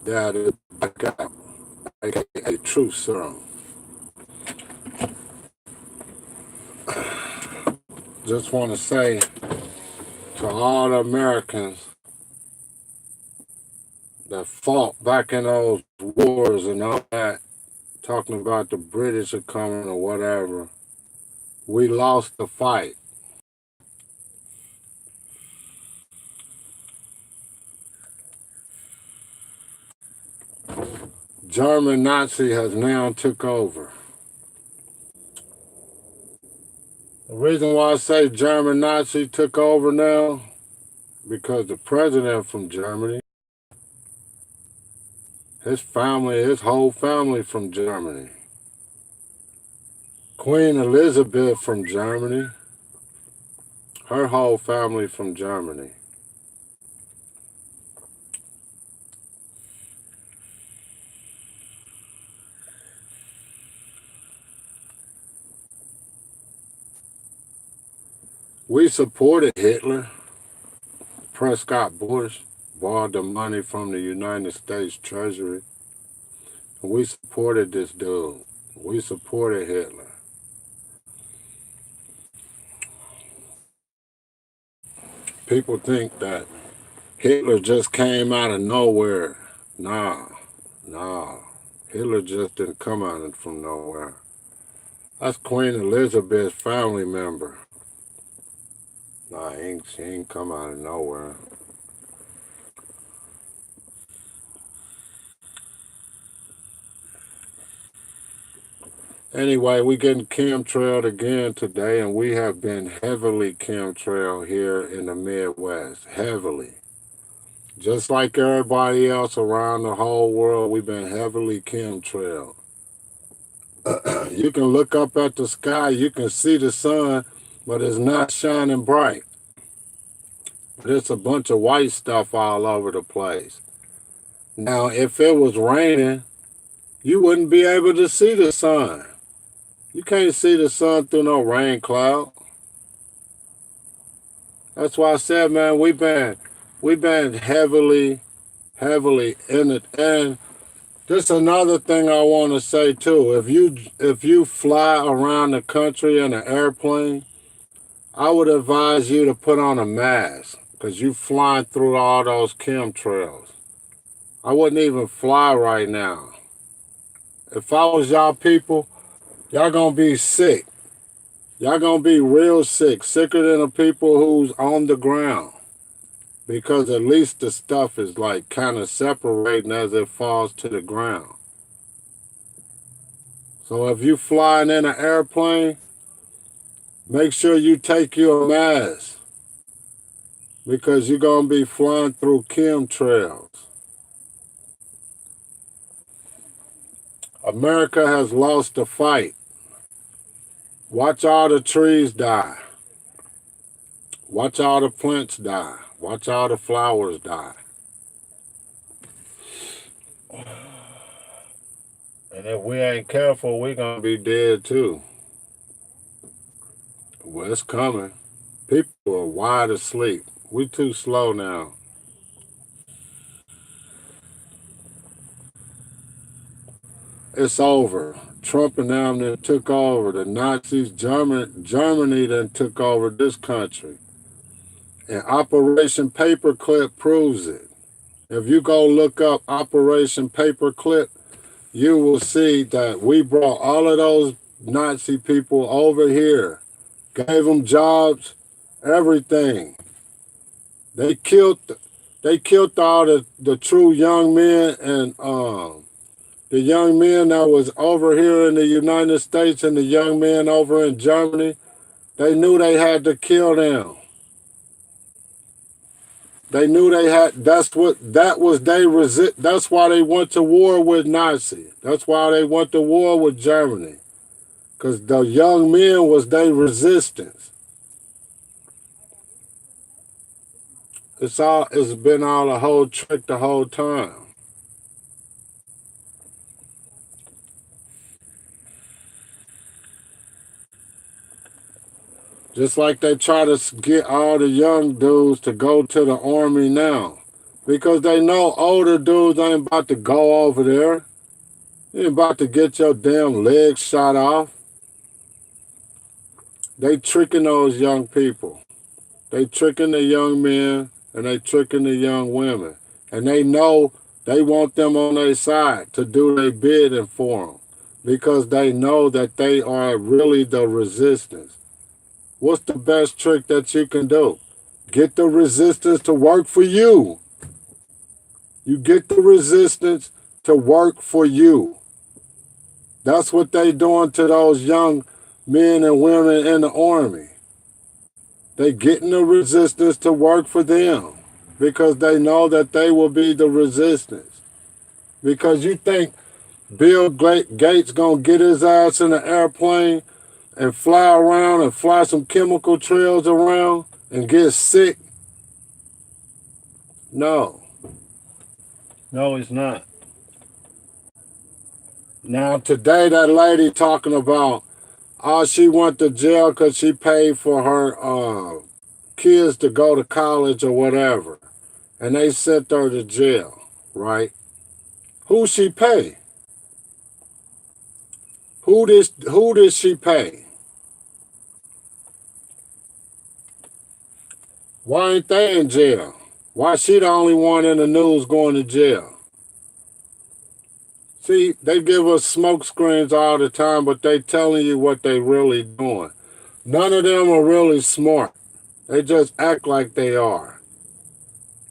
That is Black Apple, aka Truth Serum. Just want to say to all the Americans that fought back in those wars and all that, talking about the British are coming or whatever, we lost the fight. German Nazi has now took over. The reason why I say German Nazi took over now, because the president from Germany, his family, his whole family from Germany. Queen Elizabeth from Germany, her whole family from Germany. We supported Hitler. Prescott Bush borrowed the money from the United States Treasury. And we supported this dude. We supported Hitler. People think that Hitler just came out of nowhere. Nah. Hitler just didn't come out from nowhere. That's Queen Elizabeth's family member. Nah, she ain't come out of nowhere. Anyway, we getting chemtrailed again today, and we have been heavily chemtrailed here in the Midwest. Heavily. Just like everybody else around the whole world, we've been heavily chemtrailed. You can look up at the sky, you can see the sun, but it's not shining bright. There's a bunch of white stuff all over the place. Now, if it was raining, you wouldn't be able to see the sun. You can't see the sun through no rain cloud. That's why I said, man, we've been heavily in it. And just another thing I want to say too. If you fly around the country in an airplane, I would advise you to put on a mask because you flying through all those chemtrails. I wouldn't even fly right now. If I was y'all people, y'all gonna be sick. Y'all gonna be real sick, sicker than the people who's on the ground. Because at least the stuff is like kind of separating as it falls to the ground. So if you flying in an airplane, make sure you take your mask because you're gonna be flying through chemtrails. America has lost the fight. Watch all the trees die. Watch all the plants die. Watch all the flowers die. And if we ain't careful, we're going to be dead too. Well, it's coming. People are wide asleep. We too slow now. It's over. Trump and them that took over. The Nazis, Germany then took over this country. And Operation Paperclip proves it. If you go look up Operation Paperclip, you will see that we brought all of those Nazi people over here, gave them jobs, everything. They killed all the true young men and the young men that was over here in the United States and the young men over in Germany. They knew they had to kill them. They knew they had. That's why they went to war with Nazi. That's why they went to war with Germany, because the young men was their resistance. It's been all a whole trick the whole time. Just like they try to get all the young dudes to go to the army now. because they know older dudes ain't about to go over there. You ain't about to get your damn legs shot off. They tricking those young people. They tricking the young men and they tricking the young women. And they know they want them on their side to do their bidding for them because they know that they are really the resistance. What's the best trick that you can do? Get the resistance to work for you. You get the resistance to work for you. That's what they doing to those young men and women in the army. They getting the resistance to work for them because they know that they will be the resistance. Because you think Bill Gates gonna get his ass in an airplane and fly around and fly some chemical trails around and get sick? No. No, he's not. Now today that lady talking about, oh, she went to jail because she paid for her kids to go to college or whatever. And they sent her to jail, right? Who she pay? Who did she pay? Why ain't they in jail? Why she the only one in the news going to jail? See, they give us smoke screens all the time, but they telling you what they really doing. None of them are really smart. They just act like they are.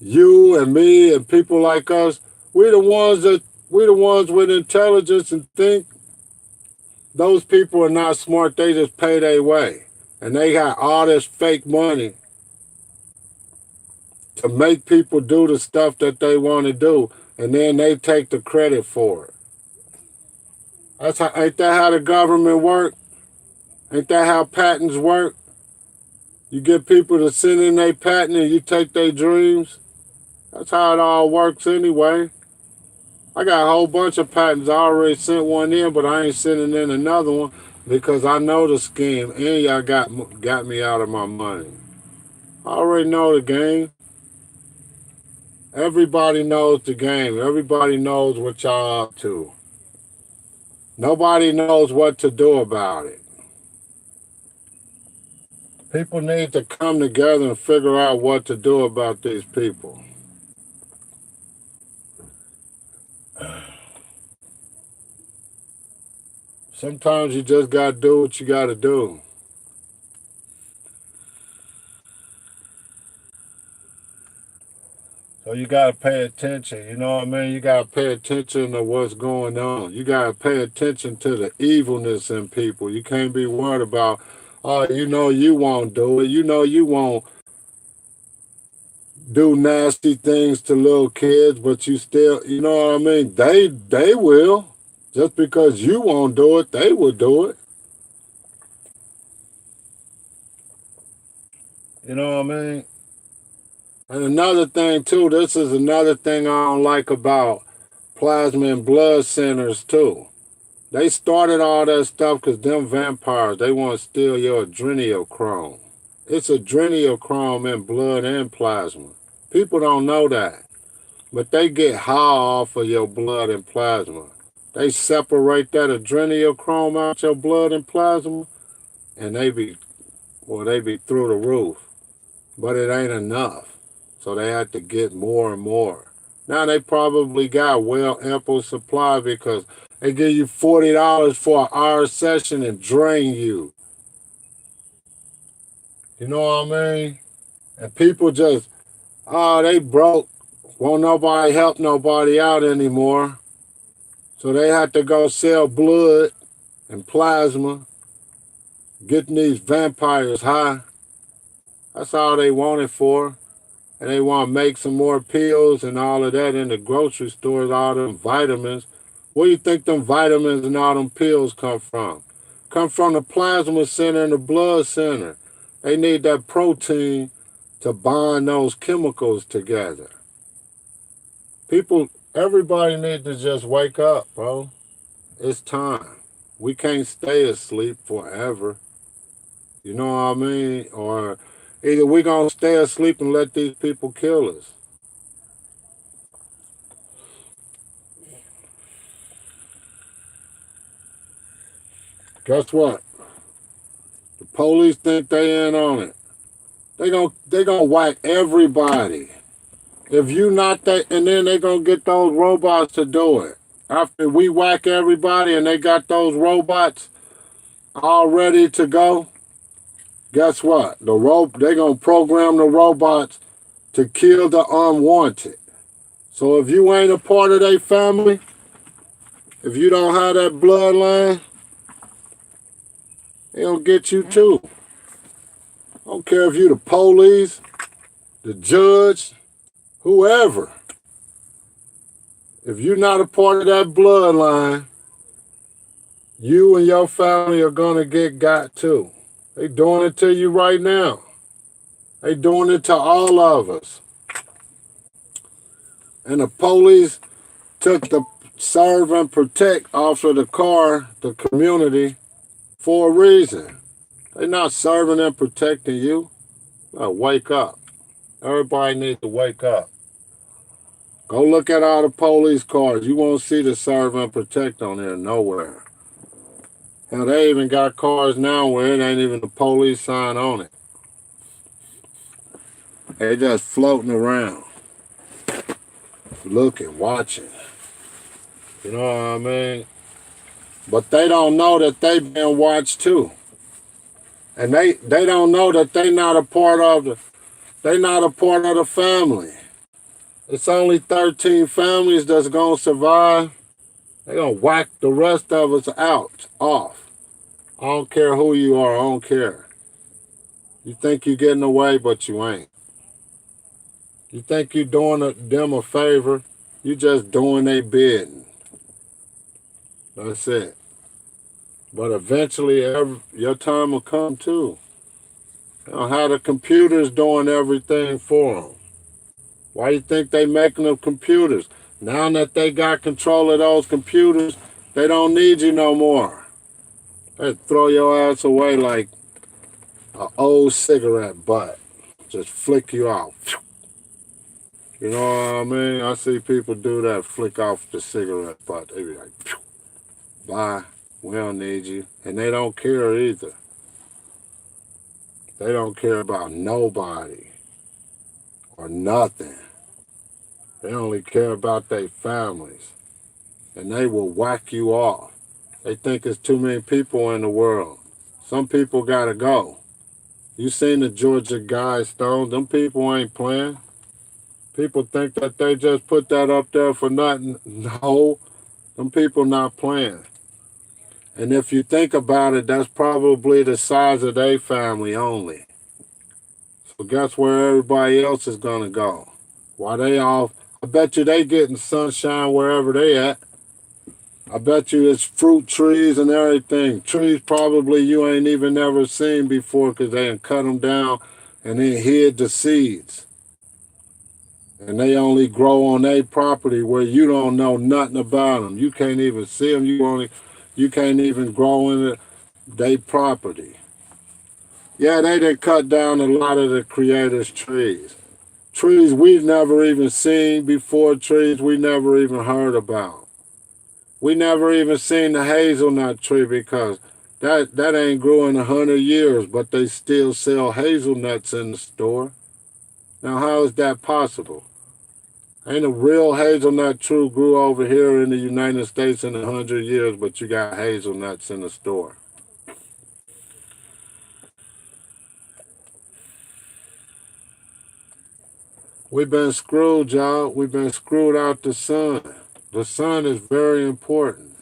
You and me and people like us, we the ones with intelligence and think. Those people are not smart. They just pay their way. And they got all this fake money to make people do the stuff that they want to do. And then they take the credit for it. Ain't that how the government work? Ain't that how patents work? You get people to send in their patent and you take their dreams. That's how it all works anyway. I got a whole bunch of patents. I already sent one in, but I ain't sending in another one because I know the scheme and y'all got me out of my money. I already know the game. Everybody knows the game. Everybody knows what y'all up to. Nobody knows what to do about it. People need to come together and figure out what to do about these people. Sometimes you just gotta do what you gotta do. So you gotta pay attention, you know what I mean? You gotta pay attention to what's going on. You gotta pay attention to the evilness in people. You can't be worried about, oh, you know you won't do it. You know you won't do nasty things to little kids, but you still, you know what I mean? They will. Just because you won't do it, they will do it. You know what I mean? And another thing too, this is another thing I don't like about plasma and blood centers too. They started all that stuff because them vampires, they want to steal your adrenochrome. It's adrenochrome in blood and plasma. People don't know that. But they get high off of your blood and plasma. They separate that adrenochrome out your blood and plasma, and they be through the roof. But it ain't enough. So they have to get more and more. Now they probably got well ample supply because they give you $40 for an hour session and drain you. You know what I mean? And people just, oh, they broke. Won't nobody help nobody out anymore. So they have to go sell blood and plasma, getting these vampires high. That's all they want it for. And they want to make some more pills and all of that in the grocery stores, all them vitamins. Where do you think them vitamins and all them pills come from? Come from the plasma center and the blood center. They need that protein to bind those chemicals together. Everybody needs to just wake up, bro. It's time. We can't stay asleep forever. You know what I mean? Or either we gonna stay asleep and let these people kill us. Guess what? The police think they in on it. They gonna whack everybody. If you not that, and then they gonna get those robots to do it. After we whack everybody and they got those robots all ready to go, guess what? They gonna program the robots to kill the unwanted. So if you ain't a part of their family, if you don't have that bloodline, they gonna get you too. I don't care if you the police, the judge, whoever. If you're not a part of that bloodline, you and your family are gonna get got too. They doing it to you right now. They doing it to all of us. And the police took the serve and protect off of the car, the community, for a reason. They're not serving and protecting you. Now wake up. Everybody needs to wake up. Go look at all the police cars. You won't see the serve and protect on there nowhere. Hell, they even got cars now where it ain't even the police sign on it. They just floating around, looking, watching. You know what I mean? But they don't know that they been watched too. And they don't know that they not a part of the family. It's only 13 families that's gonna survive. They gonna whack the rest of us off. I don't care who you are, I don't care. You think you're getting away, but you ain't. You think you're doing them a favor, you just doing their bidding. That's it. But eventually, your time will come too. You know how the computers doing everything for them. Why you think they making them computers? Now that they got control of those computers, they don't need you no more. They throw your ass away like an old cigarette butt. Just flick you out. You know what I mean? I see people do that, flick off the cigarette butt. They be like, bye, we don't need you. And they don't care either. They don't care about nobody or nothing. They only care about their families. And they will whack you off. They think there's too many people in the world. Some people gotta go. You seen the Georgia Guidestones? Them people ain't playing. People think that they just put that up there for nothing. No, them people not playing. And if you think about it, that's probably the size of their family only. So guess where everybody else is gonna go? While they off, I bet you they getting sunshine wherever they at. I bet you it's fruit trees and everything. Trees probably you ain't even never seen before because they done cut them down and then hid the seeds. And they only grow on their property where you don't know nothing about them. You can't even see them. You can't even grow in their property. Yeah, they done cut down a lot of the creators' trees. Trees we've never even seen before, trees we never even heard about. We never even seen the hazelnut tree because that ain't grew in 100 years, but they still sell hazelnuts in the store. Now, how is that possible? Ain't a real hazelnut tree grew over here in the United States in 100 years, but you got hazelnuts in the store. We've been screwed, y'all. We've been screwed out the sun. The sun is very important.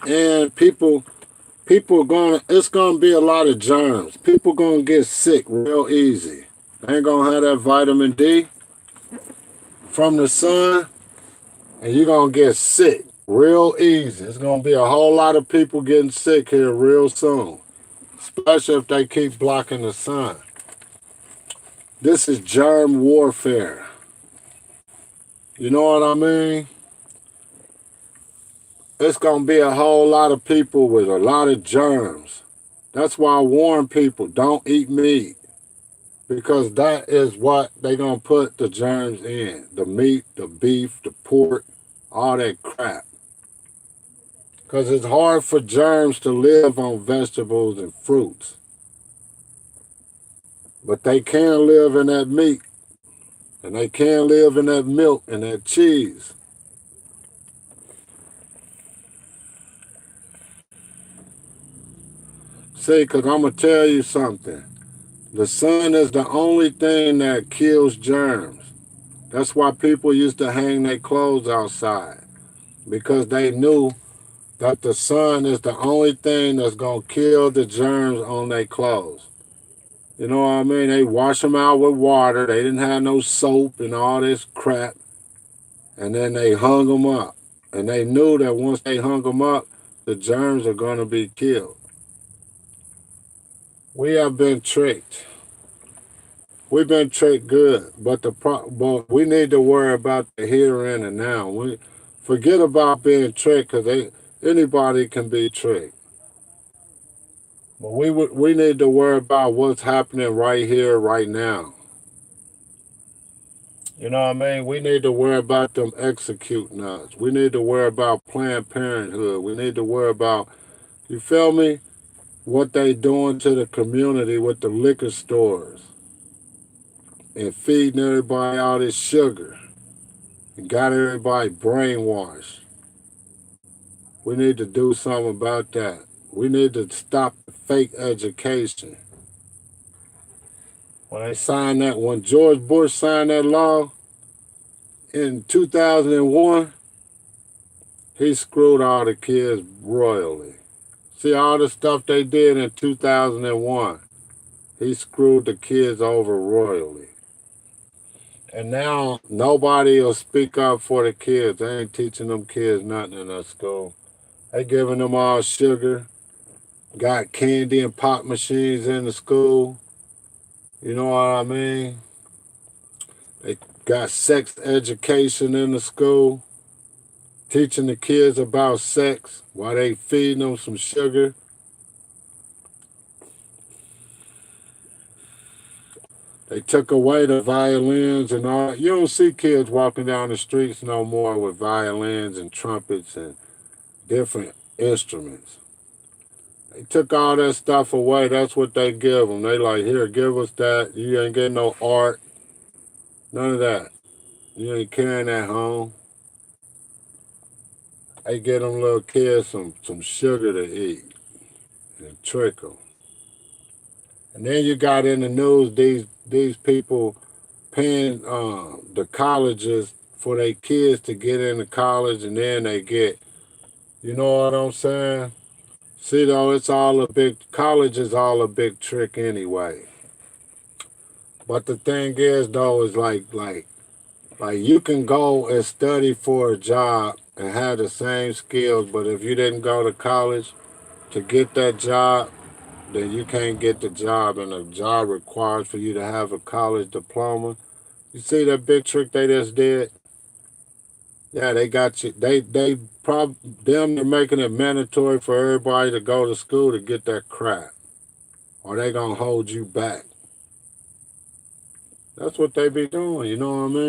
And it's gonna be a lot of germs. People gonna get sick real easy. They ain't gonna have that vitamin D from the sun, and you're gonna get sick real easy. It's gonna be a whole lot of people getting sick here real soon, especially if they keep blocking the sun. This is germ warfare. You know what I mean? It's going to be a whole lot of people with a lot of germs. That's why I warn people, don't eat meat. Because that is what they're going to put the germs in. The meat, the beef, the pork, all that crap. Because it's hard for germs to live on vegetables and fruits. But they can live in that meat. And they can live in that milk and that cheese. See, because I'm going to tell you something. The sun is the only thing that kills germs. That's why people used to hang their clothes outside. Because they knew that the sun is the only thing that's going to kill the germs on their clothes. You know what I mean? They wash them out with water. They didn't have no soap and all this crap. And then they hung them up. And they knew that once they hung them up, the germs are going to be killed. We have been tricked. We've been tricked good, but but we need to worry about the here and the now. We forget about being tricked because anybody can be tricked. But we need to worry about what's happening right here, right now. You know what I mean? We need to worry about them executing us. We need to worry about Planned Parenthood. We need to worry about, you feel me? What they doing to the community with the liquor stores and feeding everybody all this sugar and got everybody brainwashed. We need to do something about that. We need to stop the fake education. When George Bush signed that law in 2001, he screwed all the kids royally. See all the stuff they did in 2001. He screwed the kids over royally. And now nobody will speak up for the kids. They ain't teaching them kids nothing in that school. They giving them all sugar. Got candy and pop machines in the school. You know what I mean? They got sex education in the school. Teaching the kids about sex while they feeding them some sugar. They took away the violins and all. You don't see kids walking down the streets no more with violins and trumpets and different instruments. They took all that stuff away. That's what they give them. They like, here, give us that. You ain't getting no art. None of that. You ain't carrying that home. They get them little kids some sugar to eat and trick them. And then you got in the news these people paying the colleges for their kids to get into college, and then they get, you know what I'm saying? See though, college is all a big trick anyway. But the thing is though, is like you can go and study for a job and have the same skills, but if you didn't go to college to get that job, then you can't get the job, and the job requires for you to have a college diploma. You see that big trick they just did? Yeah, they got you. They're making it mandatory for everybody to go to school to get that crap, or they gonna hold you back. That's what they be doing. You know what I mean?